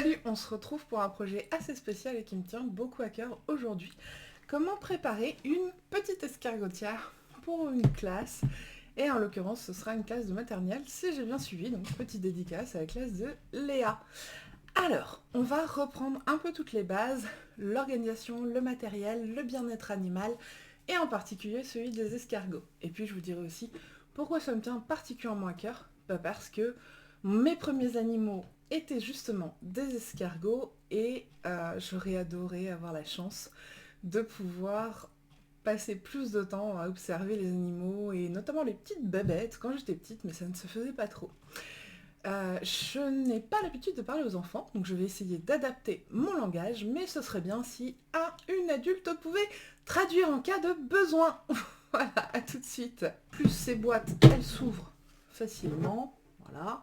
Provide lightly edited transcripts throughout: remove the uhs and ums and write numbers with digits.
Salut, on se retrouve pour un projet assez spécial et qui me tient beaucoup à cœur aujourd'hui. Comment préparer une petite escargotière pour une classe. Et en l'occurrence, ce sera une classe de maternelle, si j'ai bien suivi, donc petite dédicace à la classe de Léa. Alors, on va reprendre un peu toutes les bases, l'organisation, le matériel, le bien-être animal, et en particulier celui des escargots. Et puis je vous dirai aussi pourquoi ça me tient particulièrement à cœur. Parce que mes premiers animaux étaient justement des escargots et j'aurais adoré avoir la chance de pouvoir passer plus de temps à observer les animaux et notamment les petites babettes quand j'étais petite, mais ça ne se faisait pas trop. Je n'ai pas l'habitude de parler aux enfants, donc je vais essayer d'adapter mon langage, mais ce serait bien si une adulte pouvait traduire en cas de besoin. Voilà, à tout de suite. Plus ces boîtes, elles s'ouvrent facilement, voilà,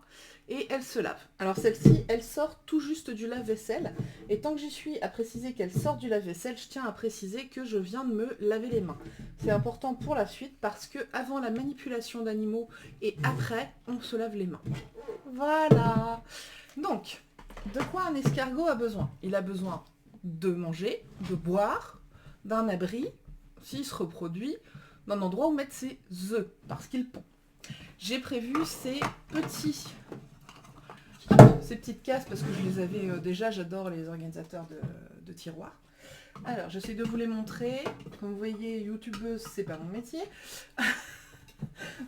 et elles se lavent. Alors celle-ci, elle sort tout juste du lave-vaisselle, et tant que j'y suis à préciser qu'elle sort du lave-vaisselle, je tiens à préciser que je viens de me laver les mains. C'est important pour la suite parce que avant la manipulation d'animaux et après, on se lave les mains. Voilà. Donc, de quoi un escargot a besoin? Il a besoin de manger, de boire, d'un abri, s'il se reproduit, d'un endroit où mettre ses œufs, parce qu'il pond. J'ai prévu ces petites cases, parce que je les avais déjà, j'adore les organisateurs de tiroirs. Alors, j'essaie de vous les montrer. Comme vous voyez, youtubeuse, c'est pas mon métier.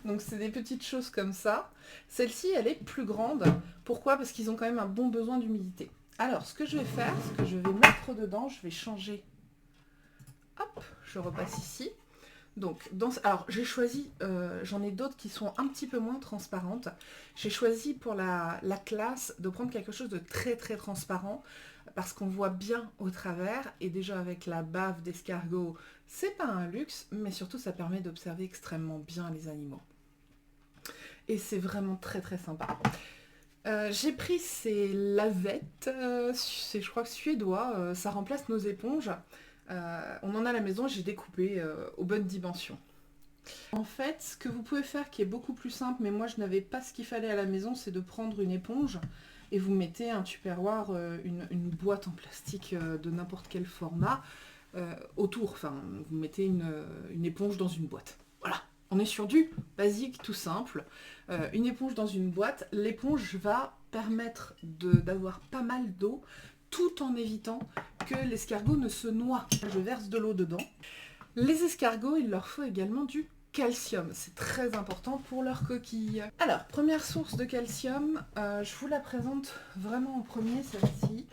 Donc c'est des petites choses comme ça. Celle-ci, elle est plus grande. Pourquoi? Parce qu'ils ont quand même un bon besoin d'humidité. Alors, ce que je vais faire, ce que je vais mettre dedans, je vais changer. Hop, je repasse ici. Donc, alors j'ai choisi, j'en ai d'autres qui sont un petit peu moins transparentes. J'ai choisi pour la classe de prendre quelque chose de très très transparent parce qu'on voit bien au travers et déjà avec la bave d'escargot, c'est pas un luxe, mais surtout ça permet d'observer extrêmement bien les animaux. Et c'est vraiment très très sympa. J'ai pris ces lavettes, c'est je crois suédois, ça remplace nos éponges. On en a à la maison, j'ai découpé aux bonnes dimensions. En fait, ce que vous pouvez faire qui est beaucoup plus simple, mais moi je n'avais pas ce qu'il fallait à la maison, c'est de prendre une éponge et vous mettez un tupperware, une boîte en plastique de n'importe quel format autour. Enfin, vous mettez une éponge dans une boîte. Voilà, on est sur du basique, tout simple. Une éponge dans une boîte, l'éponge va permettre d'avoir pas mal d'eau tout en évitant que l'escargot ne se noie. Je verse de l'eau dedans. Les escargots, il leur faut également du calcium. C'est très important pour leurs coquilles. Alors, première source de calcium, je vous la présente vraiment en premier, celle-ci,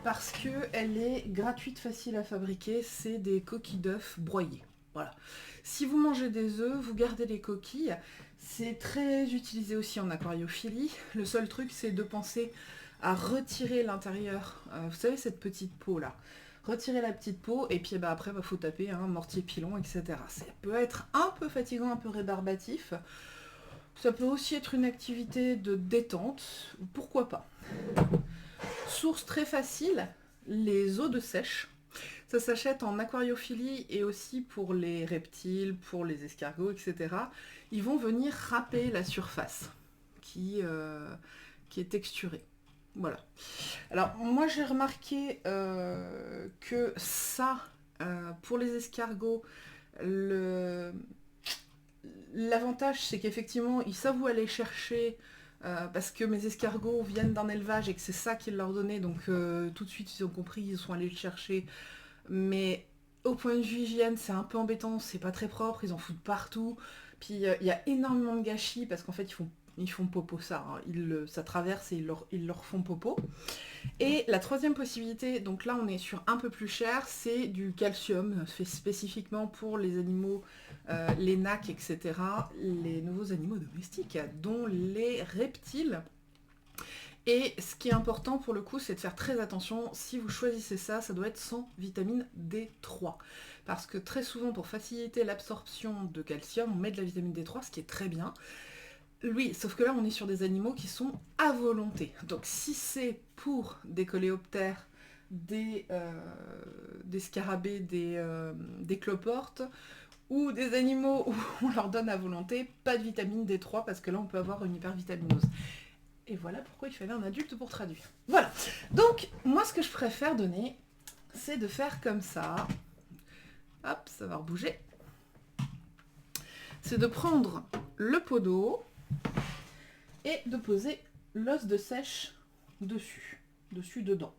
parce qu'elle est gratuite, facile à fabriquer. C'est des coquilles d'œufs broyées. Voilà. Si vous mangez des œufs, vous gardez les coquilles. C'est très utilisé aussi en aquariophilie. Le seul truc, c'est de penser à retirer l'intérieur. Vous savez, cette petite peau là. Retirer la petite peau et puis après, faut taper un mortier pilon, etc. Ça peut être un peu fatigant, un peu rébarbatif. Ça peut aussi être une activité de détente. Pourquoi pas? Source très facile, les eaux de sèche. Ça s'achète en aquariophilie et aussi pour les reptiles, pour les escargots, etc. Ils vont venir râper la surface qui est texturée. Voilà. Alors moi j'ai remarqué que ça, pour les escargots, l'avantage c'est qu'effectivement ils savent où aller chercher parce que mes escargots viennent d'un élevage et que c'est ça qu'ils leur donnaient, donc tout de suite ils ont compris, ils sont allés le chercher. Mais au point de vue hygiène, c'est un peu embêtant, c'est pas très propre, ils en foutent partout. Puis il y a énormément de gâchis parce qu'en fait ils font popo ça, hein. Ça traverse et ils leur font popo. Et la troisième possibilité, donc là on est sur un peu plus cher, c'est du calcium, fait spécifiquement pour les animaux, les nacs, etc., les nouveaux animaux domestiques, dont les reptiles. Et ce qui est important pour le coup, c'est de faire très attention. Si vous choisissez ça, ça doit être sans vitamine D3. Parce que très souvent, pour faciliter l'absorption de calcium, on met de la vitamine D3, ce qui est très bien. Oui, sauf que là, on est sur des animaux qui sont à volonté. Donc si c'est pour des coléoptères, des scarabées, des cloportes, ou des animaux où on leur donne à volonté, pas de vitamine D3, parce que là, on peut avoir une hypervitaminose. Et voilà pourquoi il fallait un adulte pour traduire. Voilà. Donc, moi, ce que je préfère donner, c'est de faire comme ça. Hop, ça va rebouger. C'est de prendre le pot d'eau et de poser l'os de sèche dessus, dedans.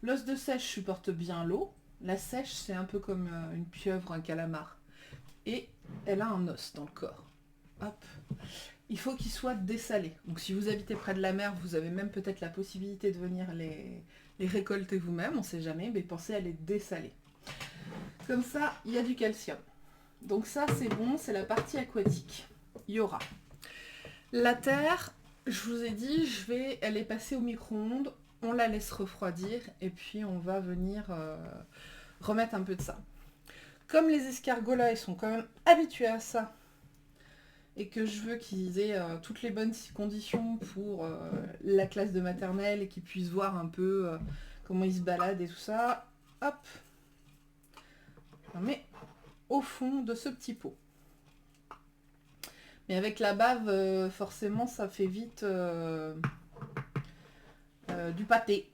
L'os de sèche supporte bien l'eau. La sèche, c'est un peu comme une pieuvre, un calamar. Et elle a un os dans le corps. Hop. Il faut qu'il soit dessalé. Donc si vous habitez près de la mer, vous avez même peut-être la possibilité de venir les récolter vous-même, on ne sait jamais, mais pensez à les dessaler. Comme ça, il y a du calcium. Donc ça, c'est bon, c'est la partie aquatique. Il y aura. La terre, je vous ai dit, elle est passée au micro-ondes, on la laisse refroidir, et puis on va venir remettre un peu de ça. Comme les escargots là, ils sont quand même habitués à ça, et que je veux qu'ils aient toutes les bonnes conditions pour la classe de maternelle et qu'ils puissent voir un peu comment ils se baladent et tout ça, hop, on met au fond de ce petit pot. Mais avec la bave, forcément, ça fait vite du pâté.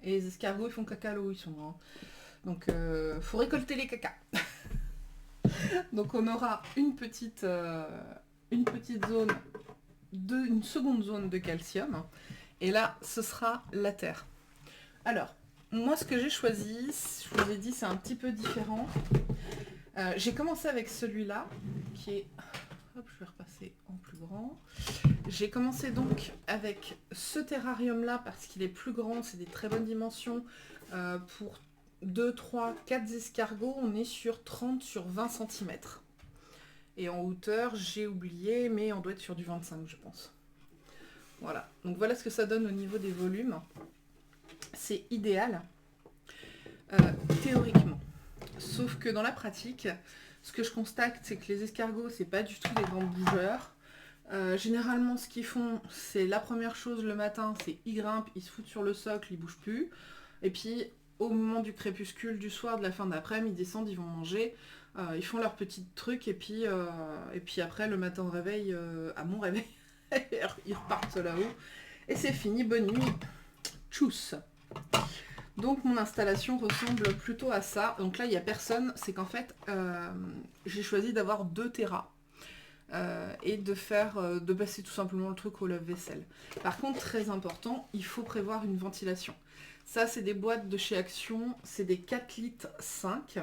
Et les escargots, ils font caca là où ils sont. Hein. Donc, faut récolter les cacas. Donc, on aura une petite zone, une seconde zone de calcium. Et là, ce sera la terre. Alors, moi, ce que j'ai choisi, je vous ai dit, c'est un petit peu différent. J'ai commencé avec celui-là, qui est... Hop, je vais repasser en plus grand. J'ai commencé donc avec ce terrarium-là, parce qu'il est plus grand, c'est des très bonnes dimensions. Pour 2, 3, 4 escargots, on est sur 30 sur 20 cm. Et en hauteur, j'ai oublié, mais on doit être sur du 25, je pense. Voilà, donc voilà ce que ça donne au niveau des volumes. C'est idéal, théoriquement. Sauf que dans la pratique, ce que je constate, c'est que les escargots, c'est pas du tout des grands bougeurs. Généralement, ce qu'ils font, c'est la première chose le matin, c'est ils grimpent, ils se foutent sur le socle, ils bougent plus. Et puis, au moment du crépuscule, du soir, de la fin d'après-midi, ils descendent, ils vont manger. Ils font leur petit truc et puis après, le matin au réveil, à mon réveil, ils repartent là-haut. Et c'est fini, bonne nuit. Tchuss. Donc mon installation ressemble plutôt à ça. Donc là, il n'y a personne. C'est qu'en fait, j'ai choisi d'avoir 2 terras. Et de passer tout simplement le truc au lave-vaisselle. Par contre, très important, il faut prévoir une ventilation. Ça, c'est des boîtes de chez Action. C'est des 4 litres 5.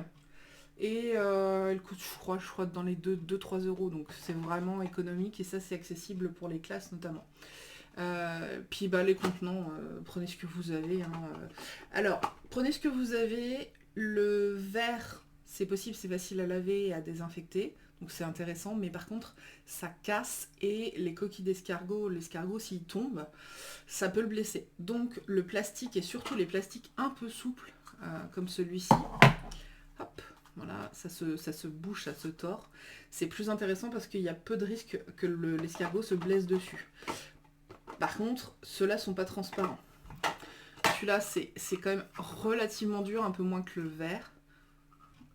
Et elles coûtent, je crois, dans les 2-3 euros. Donc c'est vraiment économique. Et ça, c'est accessible pour les classes notamment. Puis les contenants, prenez ce que vous avez. Hein. Alors, prenez ce que vous avez. Le verre, c'est possible, c'est facile à laver et à désinfecter. Donc c'est intéressant, mais par contre, ça casse et les coquilles d'escargot, l'escargot, s'il tombe, ça peut le blesser. Donc le plastique, et surtout les plastiques un peu souples, comme celui-ci, hop, voilà, ça se bouche, ça se tord. C'est plus intéressant parce qu'il y a peu de risques que l'escargot se blesse dessus. Par contre, ceux-là sont pas transparents. Celui-là, c'est quand même relativement dur, un peu moins que le verre.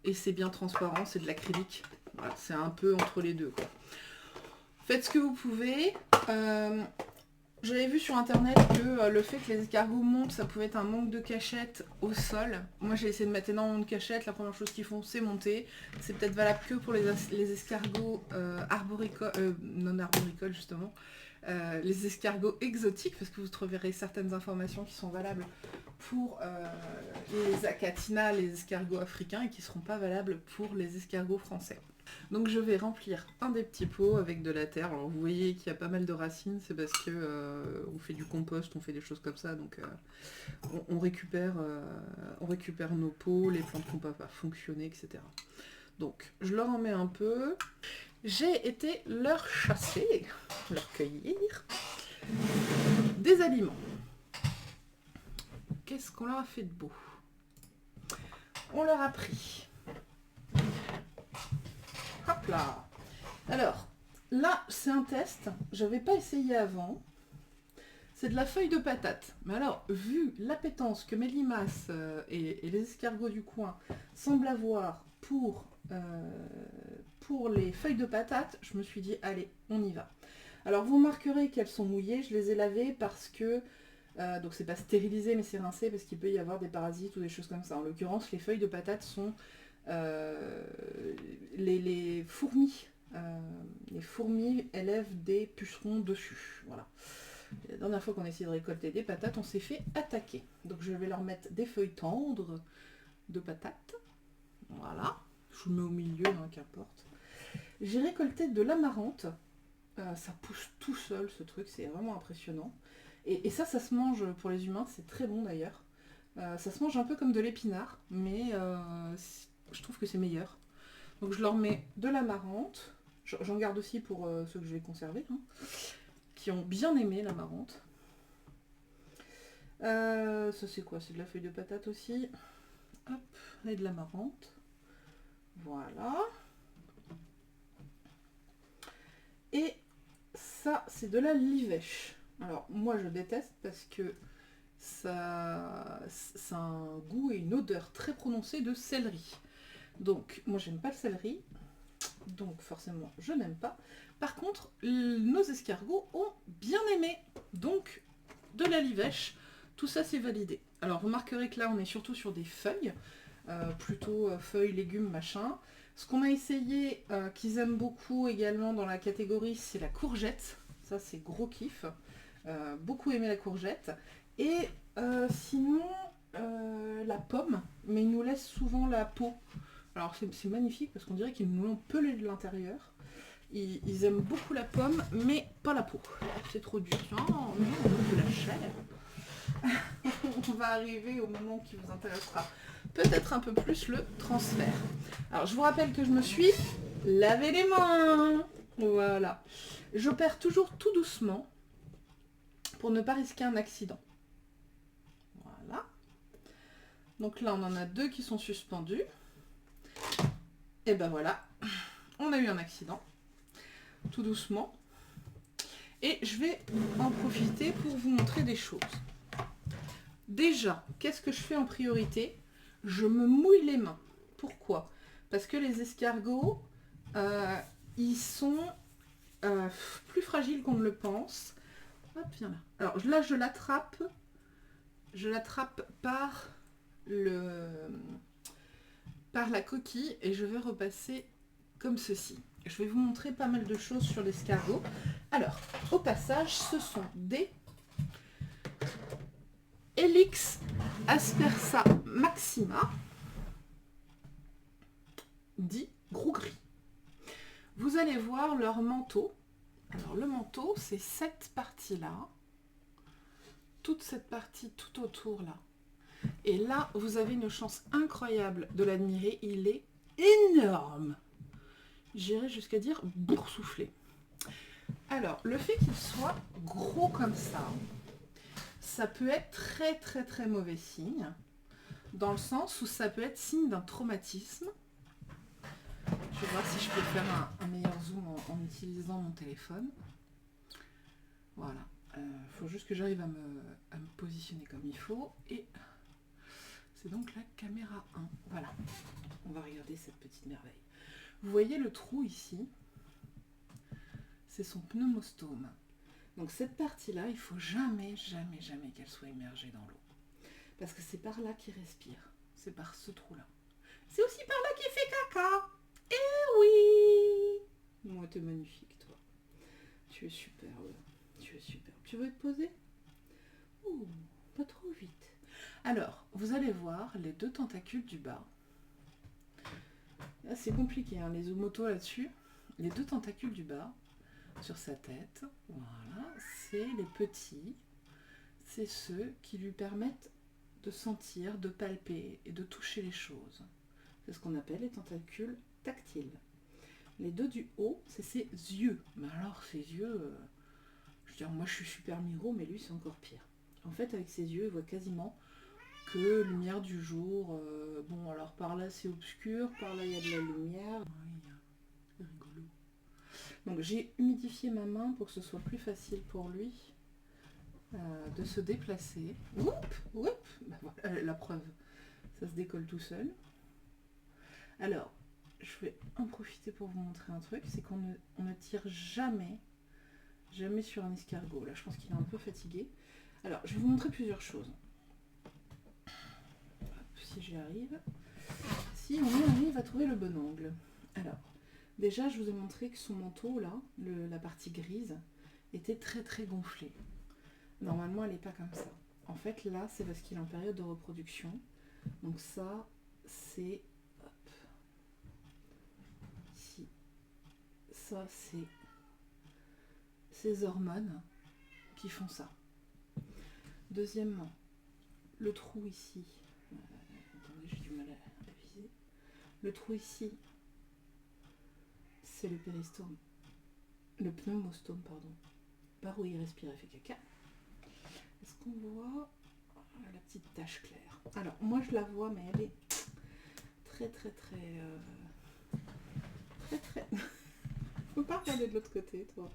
Et c'est bien transparent, c'est de l'acrylique. Voilà, c'est un peu entre les deux, quoi. Faites ce que vous pouvez. J'avais vu sur internet que le fait que les escargots montent, ça pouvait être un manque de cachette au sol. Moi j'ai essayé de mettre énormément de cachette, la première chose qu'ils font c'est monter. C'est peut-être valable que pour les escargots non arboricoles justement. Les escargots exotiques, parce que vous trouverez certaines informations qui sont valables pour les acatina, les escargots africains, et qui ne seront pas valables pour les escargots français. Donc je vais remplir un des petits pots avec de la terre. Alors vous voyez qu'il y a pas mal de racines, c'est parce que on fait du compost, on fait des choses comme ça, donc on récupère nos pots, les plantes qui n'ont pas fonctionné, etc. Donc je leur en mets un peu. J'ai été leur chasser, leur cueillir des aliments. Qu'est-ce qu'on leur a fait de beau? On leur a pris. Hop là. Alors, là, c'est un test. Je n'avais pas essayé avant. C'est de la feuille de patate. Mais alors, vu l'appétence que mes limaces et les escargots du coin semblent avoir pour les feuilles de patate, je me suis dit, allez, on y va. Alors vous remarquerez qu'elles sont mouillées, je les ai lavées parce que, donc c'est pas stérilisé mais c'est rincé parce qu'il peut y avoir des parasites ou des choses comme ça. En l'occurrence, les feuilles de patates sont les fourmis. Les fourmis élèvent des pucerons dessus. Voilà. La dernière fois qu'on a essayé de récolter des patates, on s'est fait attaquer. Donc je vais leur mettre des feuilles tendres de patates. Voilà. Je vous mets au milieu, hein, qu'importe. J'ai récolté de l'amarante. Ça pousse tout seul ce truc, c'est vraiment impressionnant. Et ça se mange pour les humains, c'est très bon d'ailleurs. Ça se mange un peu comme de l'épinard, mais je trouve que c'est meilleur. Donc je leur mets de l'amarante. J'en garde aussi pour ceux que je vais conserver, hein, qui ont bien aimé l'amarante. Ça c'est quoi? C'est de la feuille de patate aussi. Hop, et de l'amarante. Voilà. Et ça, c'est de la livèche. Alors, moi, je déteste parce que ça a un goût et une odeur très prononcée de céleri. Donc, moi, j'aime pas le céleri. Donc, forcément, je n'aime pas. Par contre, nos escargots ont bien aimé. Donc, de la livèche. Tout ça, c'est validé. Alors, remarquerez que là, on est surtout sur des feuilles. Plutôt feuilles, légumes, machin. Ce qu'on a essayé, qu'ils aiment beaucoup également dans la catégorie, c'est la courgette. Ça, c'est gros kiff. Beaucoup aimé la courgette. Et sinon, la pomme. Mais ils nous laissent souvent la peau. Alors, c'est magnifique parce qu'on dirait qu'ils nous l'ont pelé de l'intérieur. Ils aiment beaucoup la pomme, mais pas la peau. C'est trop dur. Oh, non, on veut de la chair. On va arriver au moment qui vous intéressera peut-être un peu plus, le transfert. Alors je vous rappelle que je me suis lavé les mains. Voilà. J'opère toujours tout doucement pour ne pas risquer un accident. Voilà. Donc là on en a 2 qui sont suspendus. Et ben voilà, on a eu un accident. Tout doucement. Et je vais en profiter pour vous montrer des choses. Déjà, qu'est-ce que je fais en priorité? Je me mouille les mains. Pourquoi? Parce que les escargots, ils sont plus fragiles qu'on ne le pense. Hop, viens là. Alors là, je l'attrape par la coquille et je vais repasser comme ceci. Je vais vous montrer pas mal de choses sur l'escargot. Alors, au passage, ce sont des Helix aspersa maxima, dit gros gris. Vous allez voir leur manteau. Alors le manteau, c'est cette partie-là, toute cette partie tout autour là. Et là, vous avez une chance incroyable de l'admirer. Il est énorme. J'irais jusqu'à dire boursouflé. Alors, le fait qu'il soit gros comme ça peut être très très très mauvais signe, dans le sens où ça peut être signe d'un traumatisme. Je vais voir si je peux faire un meilleur zoom en utilisant mon téléphone. Voilà. Faut juste que j'arrive à me positionner comme il faut. Et c'est donc la caméra 1. Voilà. On va regarder cette petite merveille. Vous voyez le trou ici? C'est son pneumostome. Donc cette partie-là, il ne faut jamais, jamais, jamais qu'elle soit immergée dans l'eau. Parce que c'est par là qu'il respire. C'est par ce trou-là. C'est aussi par là qu'il fait caca. Eh oui! Moi, t'es magnifique, toi. Tu es superbe. Tu es superbe. Tu veux te poser? Oh, pas trop vite. Alors, vous allez voir les 2 tentacules du bas. Là, c'est compliqué, hein, les zoomotos là-dessus. Les 2 tentacules du bas, sur sa tête, voilà, c'est les petits. C'est ceux qui lui permettent de sentir, de palper et de toucher les choses. C'est ce qu'on appelle les tentacules tactiles. Les 2 du haut, c'est ses yeux. Mais alors, ses yeux, je veux dire, moi je suis super migros, mais lui c'est encore pire. En fait, avec ses yeux, il voit quasiment que lumière du jour. Bon, alors par là c'est obscur, par là il y a de la lumière. Oui, c'est rigolo. Donc j'ai humidifié ma main pour que ce soit plus facile pour lui de se déplacer. Oup, oup, ben voilà la preuve. Ça se décolle tout seul. Alors, je vais en profiter pour vous montrer un truc, c'est qu'on ne tire jamais Jamais sur un escargot. Là, je pense qu'il est un peu fatigué. Alors, je vais vous montrer plusieurs choses. Hop, si j'y arrive. Si on y arrive à trouver le bon angle. Alors, déjà, je vous ai montré que son manteau, là, la partie grise, était très très gonflée. Normalement, elle n'est pas comme ça. En fait, là, c'est parce qu'il est en période de reproduction. Donc ça, c'est... Hop. Ici. Ça, c'est ces hormones qui font ça. Deuxièmement, le trou ici. Attendez, j'ai du mal à viser. Le trou ici, c'est le péristome. Le pneumostome, pardon. Par où il respire et fait caca. Est-ce qu'on voit la petite tache claire? Alors, moi je la vois, mais elle est très très très... très très... Faut pas regarder de l'autre côté, toi.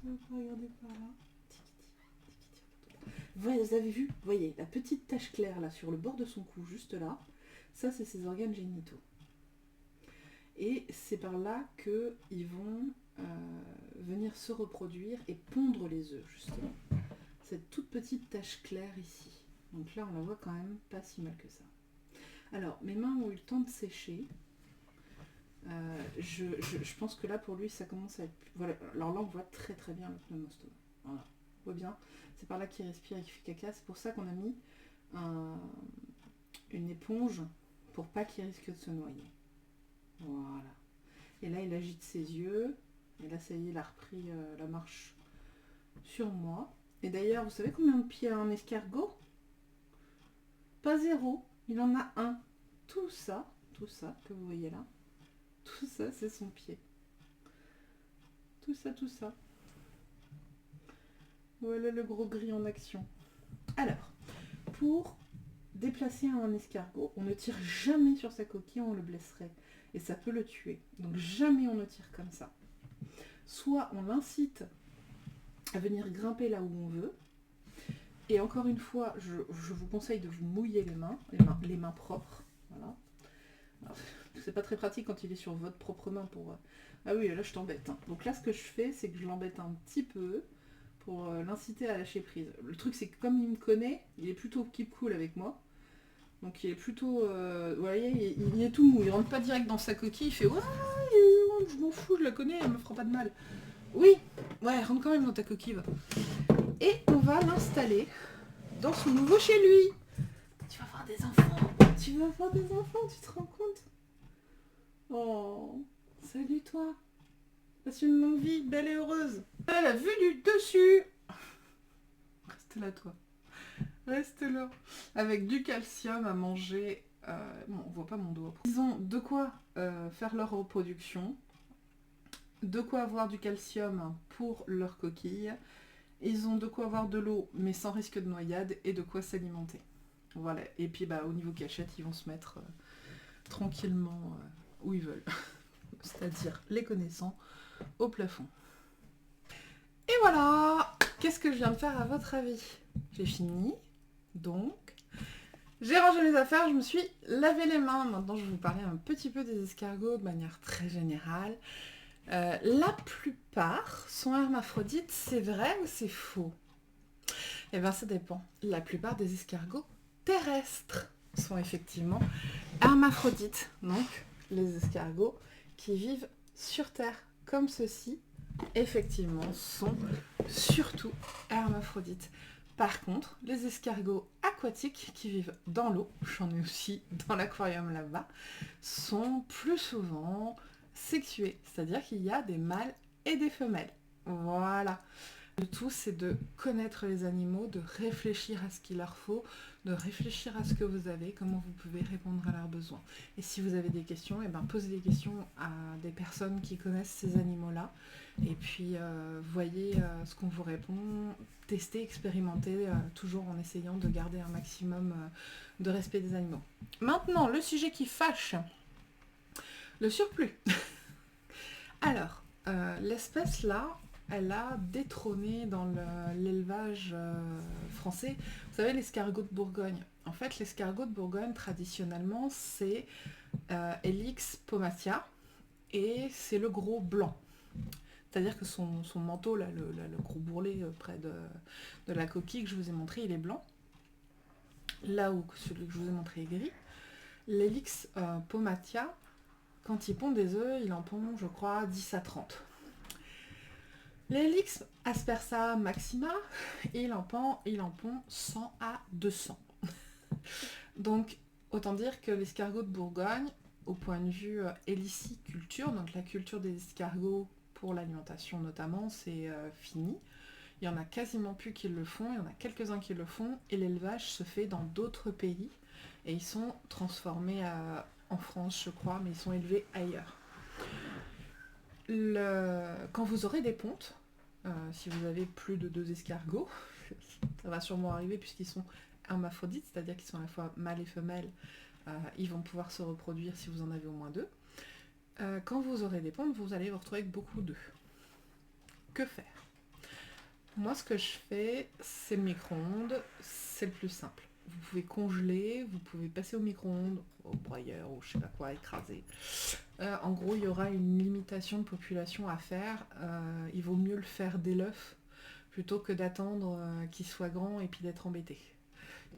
Tu veux pas regarder par là? Vous avez vu? Vous voyez, la petite tache claire là, sur le bord de son cou, juste là, ça c'est ses organes génitaux. Et c'est par là qu'ils vont venir se reproduire et pondre les œufs, justement. Cette toute petite tache claire ici. Donc là, on la voit quand même pas si mal que ça. Alors, mes mains ont eu le temps de sécher. Je pense que là, pour lui, ça commence à être... Voilà. Alors là, on voit très très bien le pneumostome. Voilà. On voit bien. C'est par là qu'il respire et qu'il fait caca. C'est pour ça qu'on a mis une éponge pour pas qu'il risque de se noyer. Voilà. Et là, il agite ses yeux. Et là, ça y est, il a repris la marche sur moi. Et d'ailleurs, vous savez combien de pieds a un escargot? Pas 0. Il en a 1. Tout ça que vous voyez là, tout ça, c'est son pied. Tout ça. Voilà le gros gris en action. Alors, pour déplacer un escargot, on ne tire jamais sur sa coquille, on le blesserait. Et ça peut le tuer. Donc jamais on ne tire comme ça. Soit on l'incite à venir grimper là où on veut. Et encore une fois, je vous conseille de vous mouiller les mains propres. Voilà. C'est pas très pratique quand il est sur votre propre main pour... Ah oui, là je t'embête. Hein. Donc là, ce que je fais, c'est que je l'embête un petit peu pour l'inciter à lâcher prise. Le truc, c'est que comme il me connaît, il est plutôt keep cool avec moi. Donc il est plutôt... vous voyez, il est tout mou. Il rentre pas direct dans sa coquille, il fait « Ouais, je m'en fous, je la connais, elle me fera pas de mal. » Oui, ouais, rentre quand même dans ta coquille, va. Et on va l'installer dans son nouveau chez lui. Tu vas avoir des enfants. Tu vas avoir des enfants, tu te rends compte? Oh, salut toi. Passe une longue vie, belle et heureuse. Elle a vu du dessus. Reste là, toi. Reste là. Avec du calcium à manger. Bon, on voit pas mon doigt. Ils ont de quoi faire leur reproduction. De quoi avoir du calcium pour leur coquille. Ils ont de quoi avoir de l'eau, mais sans risque de noyade, et de quoi s'alimenter. Voilà. Et puis, au niveau cachette, ils vont se mettre tranquillement où ils veulent. C'est-à-dire, les connaissant, au plafond. Et voilà! Qu'est-ce que je viens de faire à votre avis? J'ai fini. Donc, j'ai rangé mes affaires, je me suis lavé les mains. Maintenant, je vais vous parler un petit peu des escargots de manière très générale. La plupart sont hermaphrodites, c'est vrai ou c'est faux? Eh bien, ça dépend. La plupart des escargots terrestres sont effectivement hermaphrodites. Donc, les escargots qui vivent sur Terre, comme ceux-ci, effectivement, sont surtout hermaphrodites. Par contre, les escargots aquatiques qui vivent dans l'eau, j'en ai aussi dans l'aquarium là-bas, sont plus souvent sexués, c'est-à-dire qu'il y a des mâles et des femelles. Voilà. Le tout, c'est de connaître les animaux, de réfléchir à ce qu'il leur faut, de réfléchir à ce que vous avez, comment vous pouvez répondre à leurs besoins. Et si vous avez des questions, posez des questions à des personnes qui connaissent ces animaux-là. Et puis, voyez ce qu'on vous répond, testez, expérimentez, toujours en essayant de garder un maximum de respect des animaux. Maintenant, le sujet qui fâche, le surplus. Alors, l'espèce là, elle a détrôné dans l'élevage français. Vous savez, l'escargot de Bourgogne. En fait, l'escargot de Bourgogne, traditionnellement, c'est Helix pomatia et c'est le gros blanc. C'est-à-dire que son manteau, là, le gros bourrelet près de la coquille que je vous ai montré, il est blanc. Là où celui que je vous ai montré est gris. L'Helix Pomatia, quand il pond des œufs, il en pond, je crois, 10 à 30. L'Helix Aspersa Maxima, il en pond 100 à 200. Donc, autant dire que l'escargot de Bourgogne, au point de vue héliciculture, donc la culture des escargots pour l'alimentation notamment, c'est fini. Il y en a quasiment plus qui le font, il y en a quelques-uns qui le font, et l'élevage se fait dans d'autres pays, et ils sont transformés en France, je crois, mais ils sont élevés ailleurs. Quand vous aurez des pontes, si vous avez plus de 2 escargots, ça va sûrement arriver puisqu'ils sont hermaphrodites, c'est-à-dire qu'ils sont à la fois mâles et femelles, ils vont pouvoir se reproduire si vous en avez au moins 2. Quand vous aurez des pontes, vous allez vous retrouver avec beaucoup d'œufs. Que faire? Moi, ce que je fais, c'est le micro-ondes, c'est le plus simple. Vous pouvez congeler, vous pouvez passer au micro-ondes, au broyeur, ou je sais pas quoi, écraser. En gros, il y aura une limitation de population à faire. Il vaut mieux le faire dès l'œuf, plutôt que d'attendre qu'il soit grand et puis d'être embêté.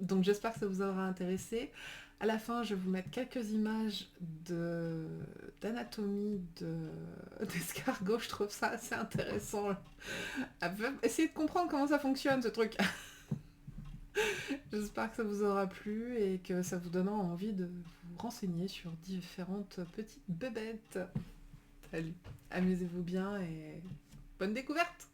Donc j'espère que ça vous aura intéressé. À la fin, je vais vous mettre quelques images d'anatomie d'escargot. Je trouve ça assez intéressant. Essayez de comprendre comment ça fonctionne, ce truc. J'espère que ça vous aura plu et que ça vous donnera envie de vous renseigner sur différentes petites bébêtes. Salut, amusez-vous bien et bonne découverte!